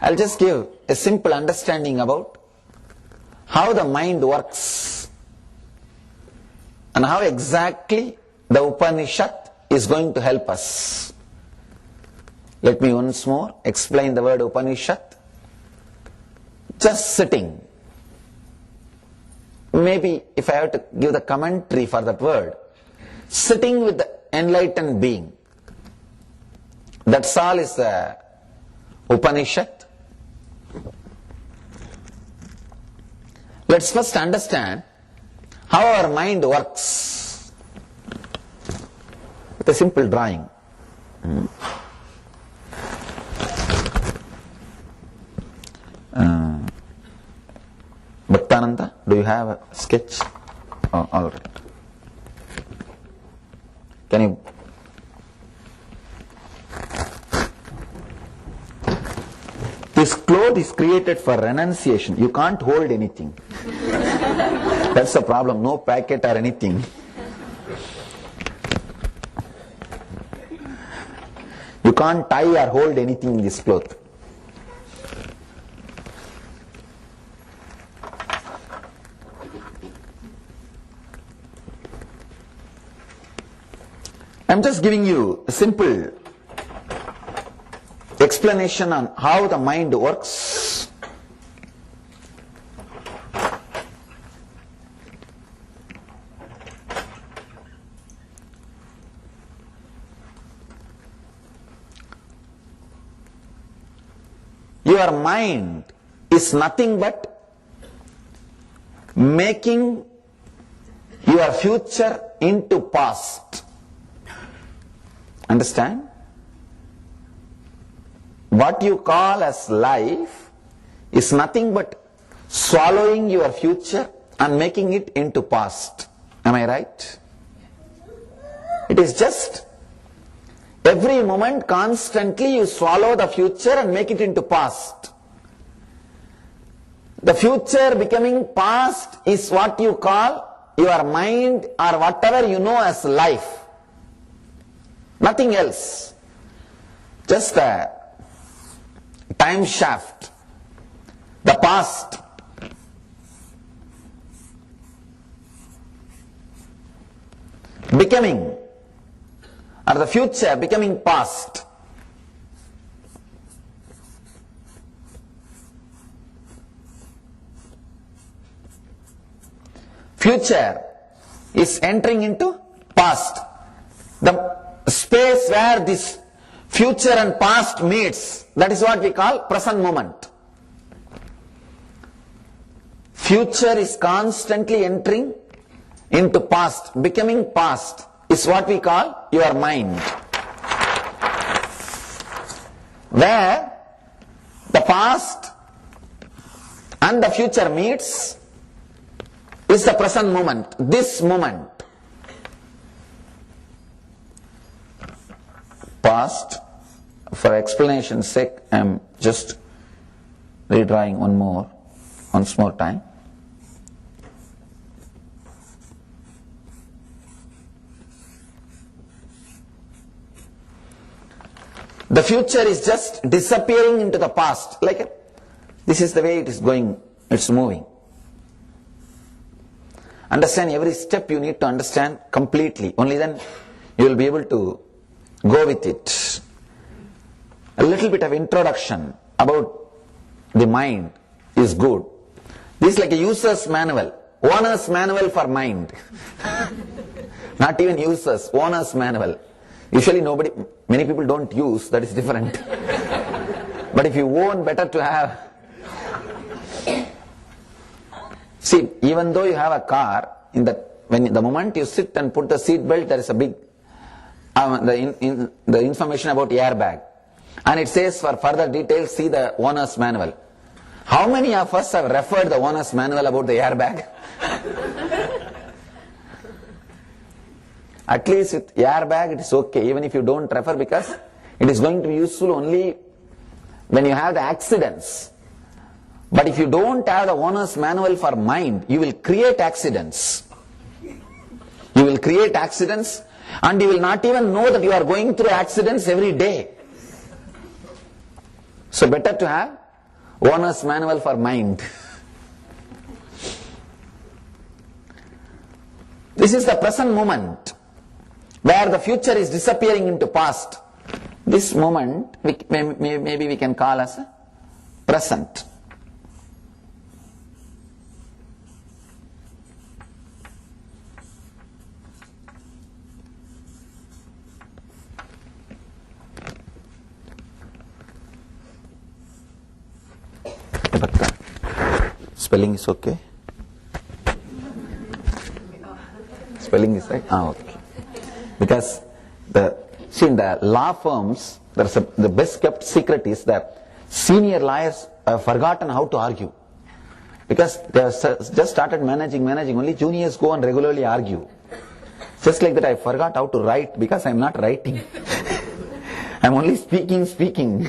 I'll just give a simple understanding about how the mind works and how exactly the Upanishad is going to help us. Let me once more explain the word Upanishad. Just sitting. Maybe if I have to give the commentary for that word, sitting with the enlightened being. That's all is the Upanishad. Let's first understand how our mind works with a simple drawing. Bhaktananda, do you have a sketch? Oh, all right. Can you? This cloth is created for renunciation. You can't hold anything. That's the problem. No packet or anything. You can't tie or hold anything in this cloth. I'm just giving you a simple explanation on how the mind works. Your mind is nothing but making your future into past. Understand? What you call as life is nothing but swallowing your future and making it into past. Am I right? It is just every moment constantly you swallow the future and make it into past. The future becoming past is what you call your mind or whatever you know as life. Nothing else. Just a time shaft. The past. Becoming, or the future becoming past. Future is entering into past. The space where this future and past meets, that is what we call present moment. Future is constantly entering into past, becoming past is what we call your mind. Where the past and the future meets is the present moment, this moment. Past, for explanation's sake, I am just redrawing once more time. The future is just disappearing into the past. This is the way it is going, it's moving. Understand every step you need to understand completely. Only then you will be able to go with it. A little bit of introduction about the mind is good. This is like a user's manual, owner's manual for mind. Not even users, owner's manual. Usually many people don't use, that is different. But if you own, better to have. See, even though you have a car, the moment you sit and put the seat belt, there is a big the information about airbag, and it says for further details see the owner's manual. How many of us have referred the owner's manual about the airbag? At least with airbag it is okay, even if you don't refer, because it is going to be useful only when you have the accidents. But if you don't have the owner's manual for mind, you will create accidents. You will create accidents, and you will not even know that you are going through accidents every day. So better to have Owner's manual for mind. This is the present moment, where the future is disappearing into past. This moment, maybe we can call as present. Spelling is okay? Spelling is right? Okay. Because in the law firms, the best kept secret is that senior lawyers have forgotten how to argue. Because they have just started managing, only juniors go and regularly argue. Just like that, I forgot how to write because I am not writing. I am only speaking.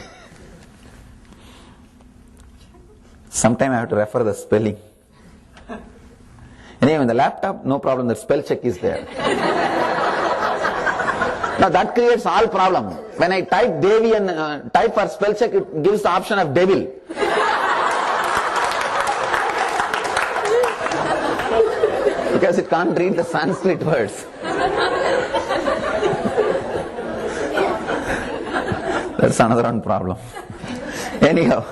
Sometime I have to refer the spelling. Anyway, in the laptop, no problem, the spell check is there. Now that creates all problem. When I type Devi and type for spell check, it gives the option of devil. Because it can't read the Sanskrit words. That's another one problem. Anyhow.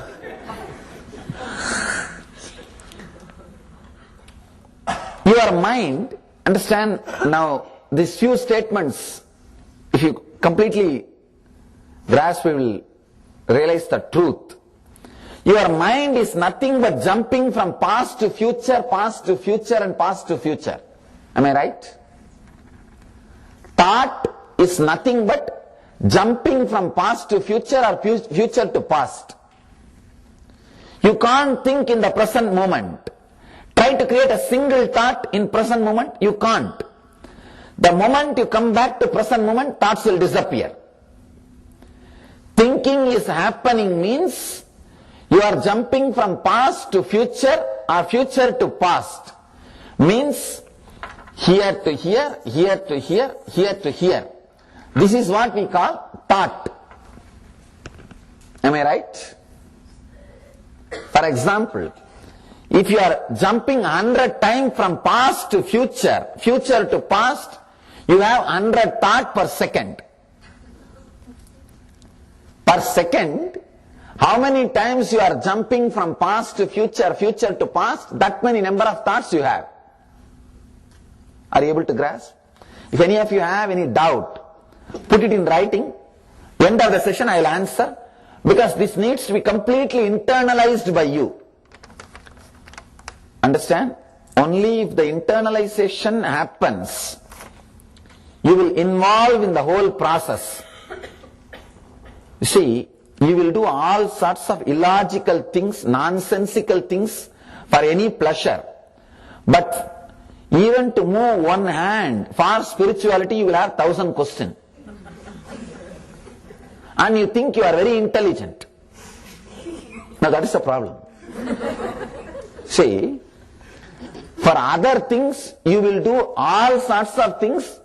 Your mind, understand now, these few statements, if you completely grasp, you will realize the truth. Your mind is nothing but jumping from past to future, and past to future. Am I right? Thought is nothing but jumping from past to future or future to past. You can't think in the present moment. Try to create a single thought in present moment, you can't. The moment you come back to present moment, thoughts will disappear. Thinking is happening means you are jumping from past to future or future to past. Means here to here, here to here, here to here. This is what we call thought. Am I right? For example, if you are jumping 100 times from past to future, future to past, you have 100 thoughts per second. Per second, how many times you are jumping from past to future, future to past, that many number of thoughts you have. Are you able to grasp? If any of you have any doubt, put it in writing. End of the session I will answer, because this needs to be completely internalized by you. Understand? Only if the internalization happens, you will involve in the whole process. You see, you will do all sorts of illogical things, nonsensical things for any pleasure. But even to move one hand for spirituality, you will have 1,000 questions. And you think you are very intelligent. Now that is the problem. See, for other things, you will do all sorts of things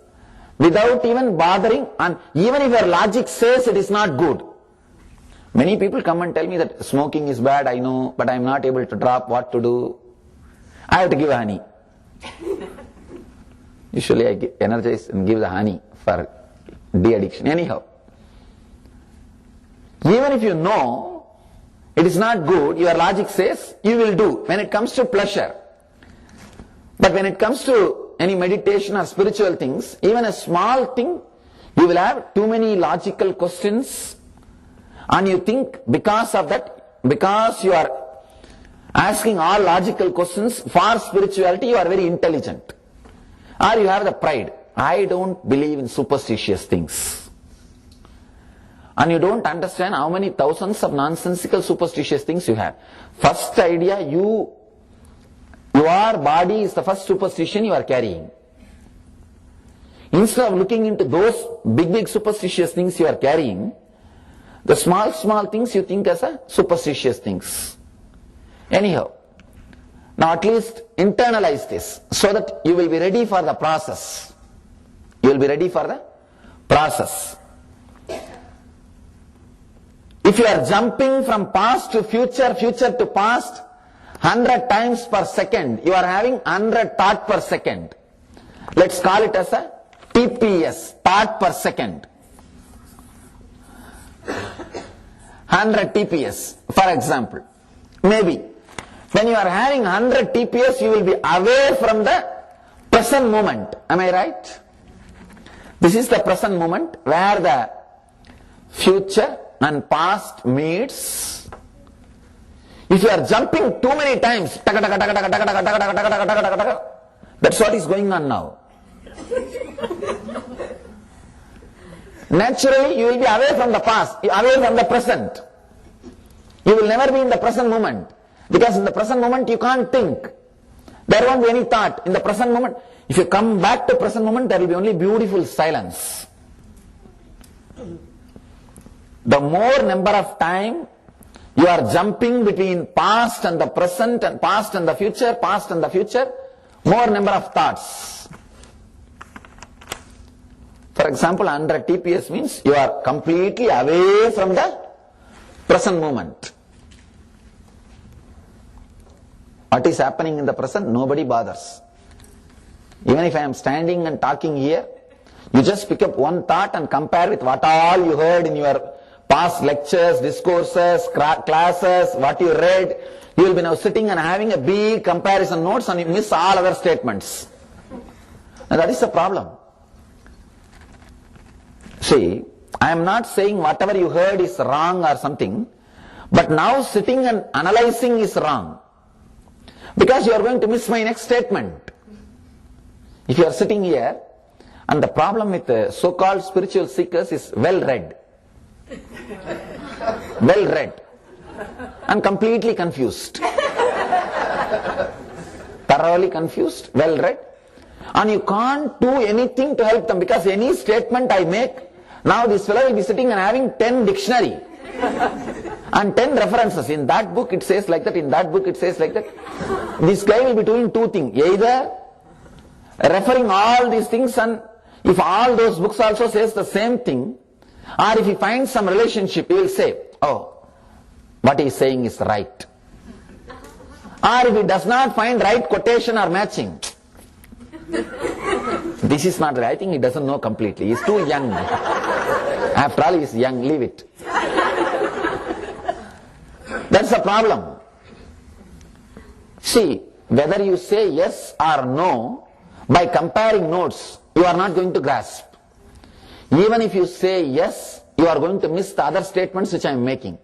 without even bothering, and even if your logic says it is not good. Many people come and tell me that smoking is bad, I know, but I am not able to drop, what to do? I have to give honey. Usually I energize and give the honey for de-addiction. Anyhow, even if you know it is not good, your logic says you will do when it comes to pleasure. But when it comes to any meditation or spiritual things, even a small thing, you will have too many logical questions, and you think because of that, because you are asking all logical questions for spirituality, you are very intelligent. Or you have the pride. I don't believe in superstitious things. And you don't understand how many thousands of nonsensical superstitious things you have. First idea, your body is the first superstition you are carrying. Instead of looking into those big superstitious things you are carrying, the small things you think as a superstitious things. Anyhow, now at least internalize this so that you will be ready for the process. You will be ready for the process. If you are jumping from past to future, future to past, 100 times per second, you are having 100 thought per second. Let's call it as a TPS, thought per second. 100 TPS, for example. Maybe when you are having 100 TPS, you will be away from the present moment. Am I right? This is the present moment where the future and past meets. If you are jumping too many times, that's what is going on now. Naturally, you will be away from the past, away from the present. You will never be in the present moment. Because in the present moment, you can't think. There won't be any thought. In the present moment, if you come back to present moment, there will be only beautiful silence. The more number of time you are jumping between past and the present and past and the future, past and the future, more number of thoughts. For example, 100 TPS means you are completely away from the present moment. What is happening in the present? Nobody bothers. Even if I am standing and talking here, you just pick up one thought and compare with what all you heard in your past lectures, discourses, classes, what you read. You will be now sitting and having a big comparison notes and you miss all other statements. And that is the problem. See, I am not saying whatever you heard is wrong or something, but now sitting and analyzing is wrong. Because you are going to miss my next statement. If you are sitting here, and the problem with the so-called spiritual seekers is well read. Well read. And completely confused. Thoroughly confused, well read. And you can't do anything to help them because any statement I make, now this fellow will be sitting and having 10 dictionary. And 10 references. In that book it says like that, in that book it says like that. This guy will be doing two things. Either referring all these things, and if all those books also says the same thing, or if he finds some relationship, he will say, oh, what he is saying is right. Or if he does not find right quotation or matching, this is not right. I think he doesn't know completely. He is too young. After all, he is young. Leave it. That's the problem. See, whether you say yes or no, by comparing notes, you are not going to grasp. Even if you say yes, you are going to miss the other statements which I am making.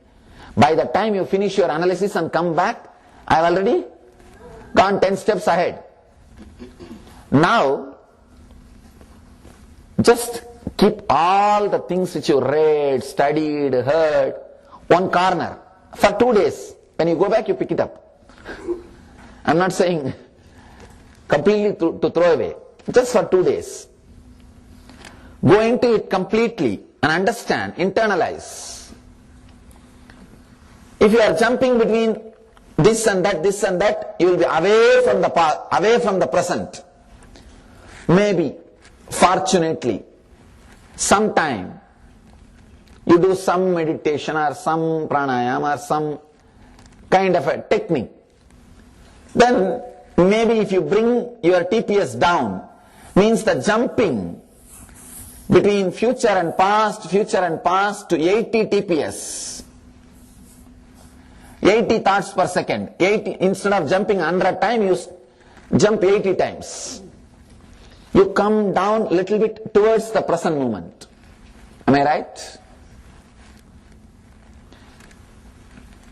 By the time you finish your analysis and come back, I have already gone 10 steps ahead. Now, just keep all the things which you read, studied, heard, one corner for 2 days. When you go back, you pick it up. I am not saying completely to throw away. Just for 2 days. Go into it completely and understand, internalize. If you are jumping between this and that, you will be away from the past, away from the present. Maybe, fortunately, sometime you do some meditation or some pranayama or some kind of a technique. Then maybe if you bring your TPS down, means the jumping between future and past to 80 TPS. 80 thoughts per second. 80, instead of jumping 100 times, you jump 80 times. You come down a little bit towards the present moment. Am I right?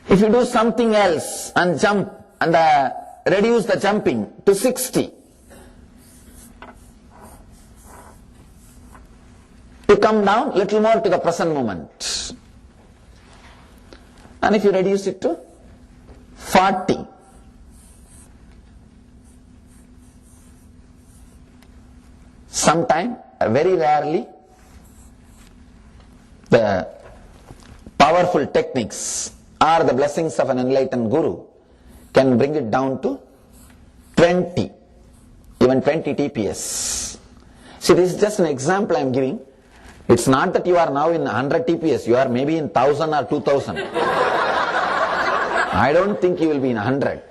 If you do something else and jump and reduce the jumping to 60, you come down a little more to the present moment. And if you reduce it to 40, sometime, very rarely, the powerful techniques or the blessings of an enlightened guru can bring it down to 20, even 20 TPS. See, this is just an example I am giving It's not that you are now in 100 TPS, you are maybe in 1000 or 2000. I don't think you will be in 100.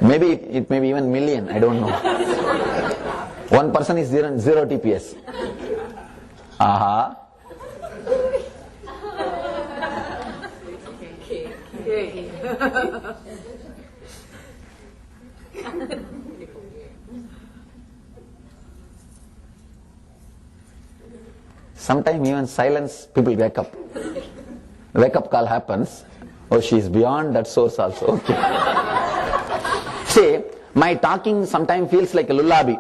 Maybe it may be even million, I don't know. One person is zero TPS. Aha. Sometimes even silence, people wake up. Wake up call happens. Oh, she is beyond that source also. Okay. See, my talking sometimes feels like a lullaby.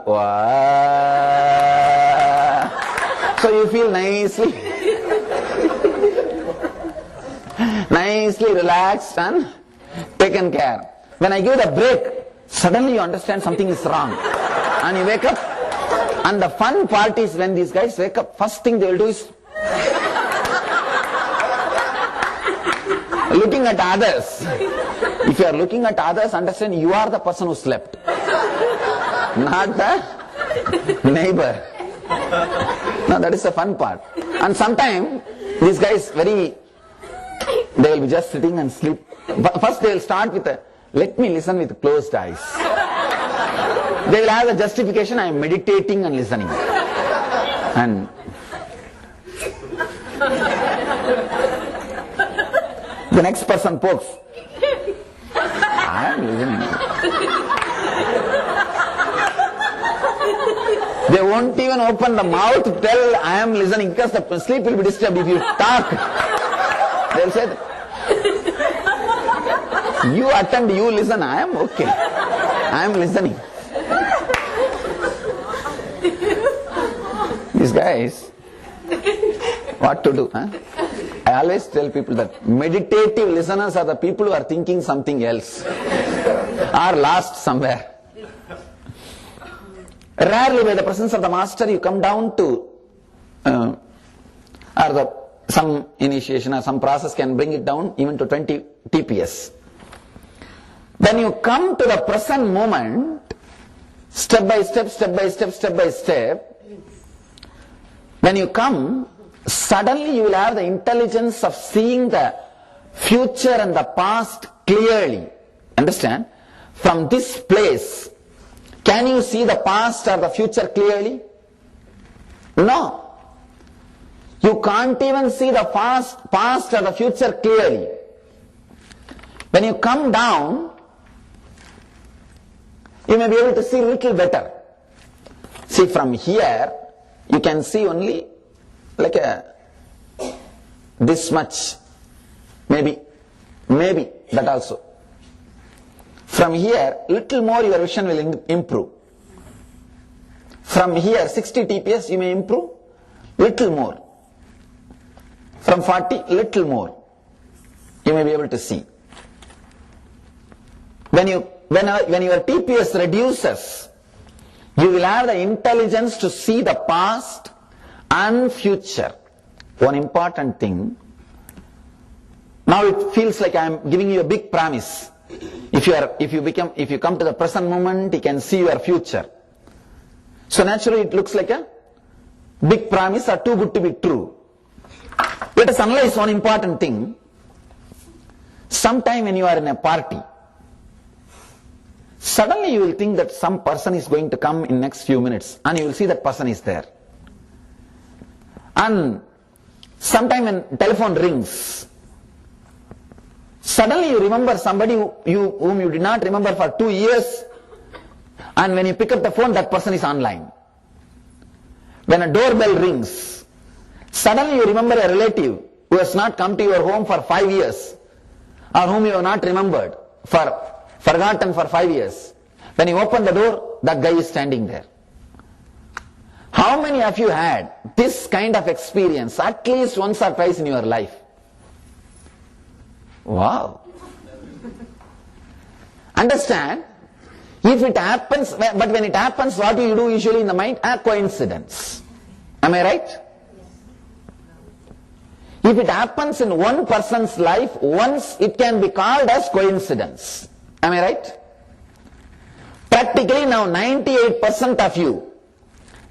So you feel nicely relaxed and taken care. When I give the break, suddenly you understand something is wrong. And you wake up. And the fun part is when these guys wake up, first thing they will do is looking at others. If you are looking at others, understand you are the person who slept, not the neighbor. No, that is the fun part. And sometimes these guys they will be just sitting and sleep. First they will start with let me listen with closed eyes. They will have a justification, I am meditating and listening. And the next person pokes. I am listening. They won't even open the mouth to tell I am listening because the sleep will be disturbed if you talk. They will say, you attend, you listen, I am okay. I am listening. These guys, what to do? Huh? I always tell people that meditative listeners are the people who are thinking something else, are lost somewhere. Rarely by the presence of the master you come down to, some initiation or some process can bring it down even to 20 TPS. When you come to the present moment, step by step, when you come, suddenly you will have the intelligence of seeing the future and the past clearly. Understand? From this place, can you see the past or the future clearly? No. You can't even see the past or the future clearly. When you come down, you may be able to see a little better. See, from here, you can see only like this much. Maybe that also. From here, little more your vision will improve. From here, 60 TPS, you may improve little more. From 40, little more. You may be able to see. When your TPS reduces, you will have the intelligence to see the past and future. One important thing. Now it feels like I am giving you a big promise. If you come to the present moment, you can see your future. So naturally it looks like a big promise or too good to be true. Let us analyze one important thing. Sometime when you are in a party, suddenly you will think that some person is going to come in next few minutes and you will see that person is there. And sometime when telephone rings, suddenly you remember somebody whom you did not remember for 2 years, and when you pick up the phone, that person is online. When a doorbell rings, suddenly you remember a relative who has not come to your home for 5 years, or whom you have not forgotten for 5 years. When you open the door, that guy is standing there. How many of you had this kind of experience at least once or twice in your life? Wow. Understand? If it happens, but when it happens, what do you do usually in the mind? A coincidence. Am I right? If it happens in one person's life once, it can be called as coincidence. Am I right? Practically now 98% of you,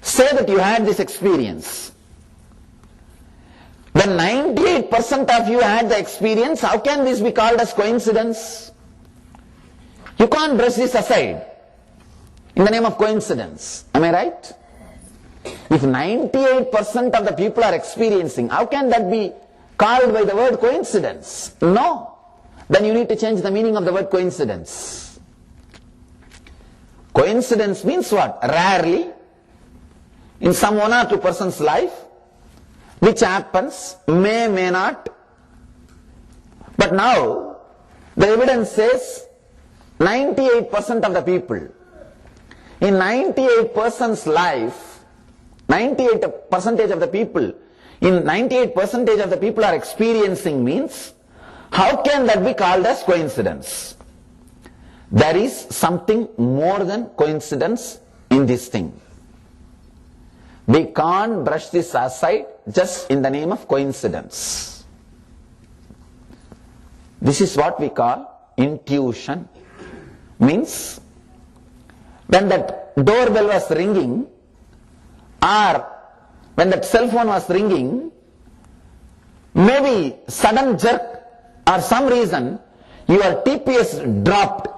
Say that you had this experience. When 98% of you had the experience, how can this be called as coincidence? You can't brush this aside in the name of coincidence. Am I right? If 98% of the people are experiencing, how can that be called by the word coincidence? No. Then you need to change the meaning of the word coincidence. Coincidence means what? Rarely, in some one or two person's life, which happens, may not. But now, the evidence says 98% of the people. In 98%'s life, 98% of the people, in 98% of the people are experiencing means, how can that be called as coincidence? There is something more than coincidence in this thing. We can't brush this aside just in the name of coincidence. This is what we call intuition. Means, when that doorbell was ringing, or when that cell phone was ringing, maybe sudden jerk or some reason your TPS dropped.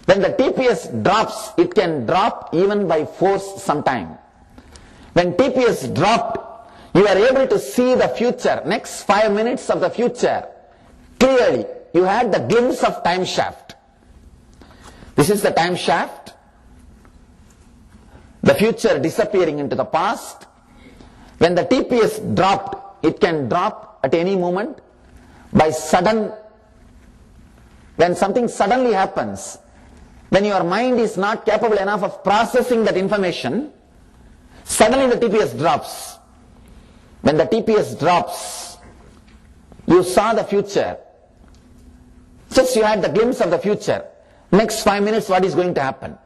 When the TPS drops, it can drop even by force sometime. When TPS dropped, you are able to see the future, next 5 minutes of the future, clearly. You had the glimpse of time shaft. This is the time shaft. The future disappearing into the past. When the TPS dropped, it can drop at any moment by sudden, when something suddenly happens, when your mind is not capable enough of processing that information, suddenly the TPS drops. When the TPS drops, you saw the future. Just you had the glimpse of the future. Next 5 minutes, what is going to happen?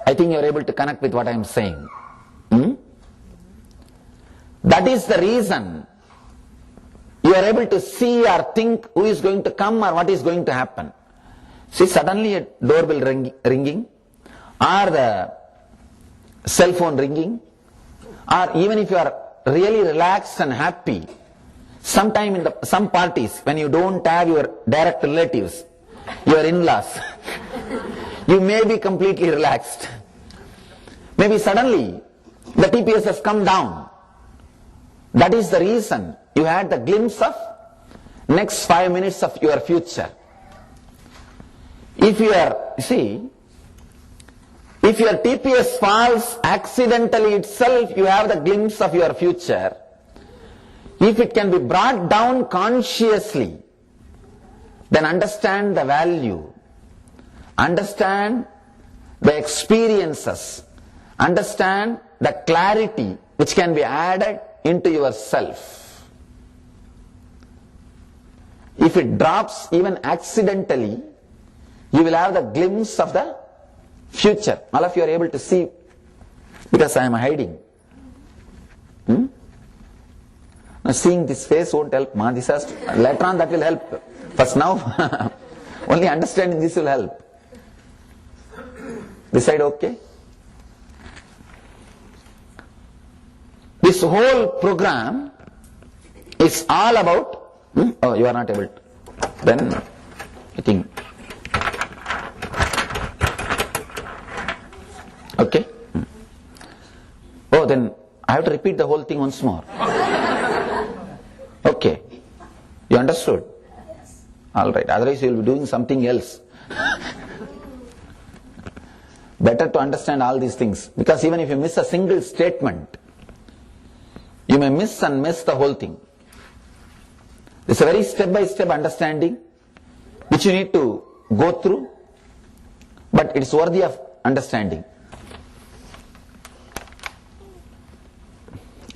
I think you are able to connect with what I am saying. That is the reason you are able to see or think who is going to come or what is going to happen. See, suddenly a doorbell ringing, or the cell phone ringing, or even if you are really relaxed and happy, sometime in some parties when you don't have your direct relatives, your in-laws, you may be completely relaxed. Maybe suddenly the TPS has come down. That is the reason you had the glimpse of next 5 minutes of your future. If your TPS falls accidentally itself, you have the glimpse of your future. If it can be brought down consciously, then understand the value, understand the experiences, understand the clarity which can be added into yourself. If it drops even accidentally, you will have the glimpse of the future. All of you are able to see, because I am hiding. Now seeing this face won't help, ma. This has to, later on that will help. First now, only understanding this will help. This side okay? This whole program is all about, oh, you are not able to. Then, I think, okay? Oh, then I have to repeat the whole thing once more. Okay. You understood? Yes. Alright, otherwise you will be doing something else. Better to understand all these things, because even if you miss a single statement, you may miss the whole thing. It's a very step-by-step understanding which you need to go through, but it's worthy of understanding.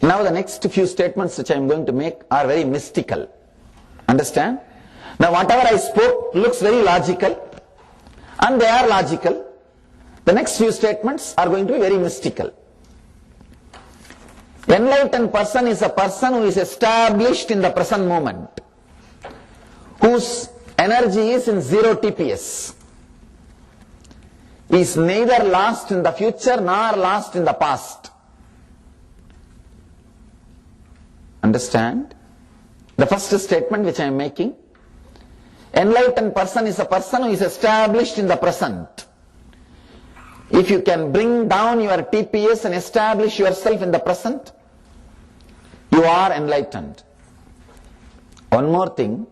Now the next few statements which I am going to make are very mystical. Understand? Now whatever I spoke looks very logical, and they are logical. The next few statements are going to be very mystical. Enlightened person is a person who is established in the present moment, whose energy is in zero TPS. is neither lost in the future nor lost in the past. Understand? The first statement which I am making, enlightened person is a person who is established in the present. If you can bring down your TPS and establish yourself in the present, you are enlightened. One more thing,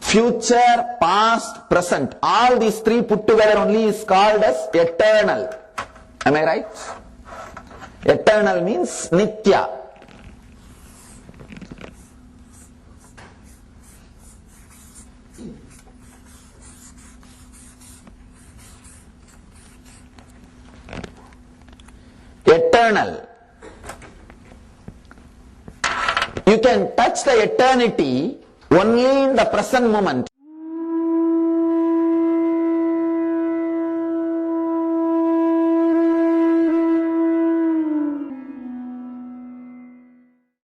future, past, present, all these three put together only is called as eternal. Am I right? Eternal means Nitya. Eternal. You can touch the eternity only in the present moment.